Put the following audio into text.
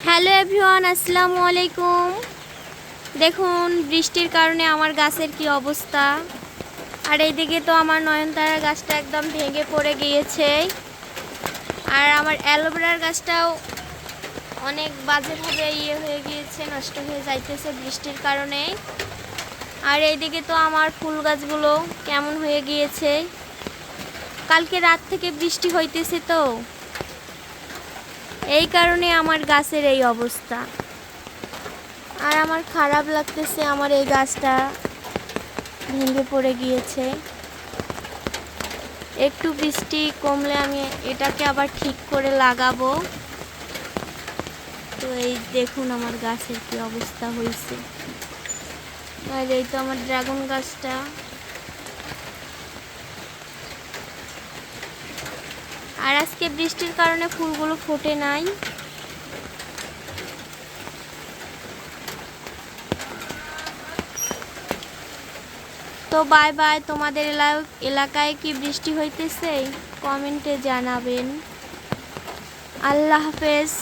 Hello everyone, আসসালামু আলাইকুম। দেখুন বৃষ্টির কারণে আমার গাছের কি অবস্থা। আর এইদিকে তো আমার নয়নতারা গাছটা একদম ভেঙে পড়ে গিয়েছে। আর আমার অ্যালোভেরার গাছটাও অনেক বাজেভাবে হয়ে গিয়েছে, নষ্ট হয়ে যাইতেছে বৃষ্টির কারণে। আর এইদিকে তো আমার ফুল গাছগুলো কেমন হয়ে গিয়েছে। কালকে রাত থেকে বৃষ্টি হইতেছে, তো এই কারণে আমার গাছের এই অবস্থা। আর আমার খারাপ লাগতেছে, আমার এই গাছটা ভেঙে পড়ে গিয়েছে। একটু বৃষ্টি কমলে আমি এটাকে আবার ঠিক করে লাগাবো। তো এই দেখুন আমার গাছের কি অবস্থা হয়েছে। আর এই তো আমার ড্রাগন গাছটা। আর আজকে বৃষ্টির কারণে ফুলগুলো ফোটে নাই। তো বাই বাই। তোমাদের এলাকায় কি বৃষ্টি হইতেছে? কমেন্টে জানাবেন। আল্লাহ হাফেজ।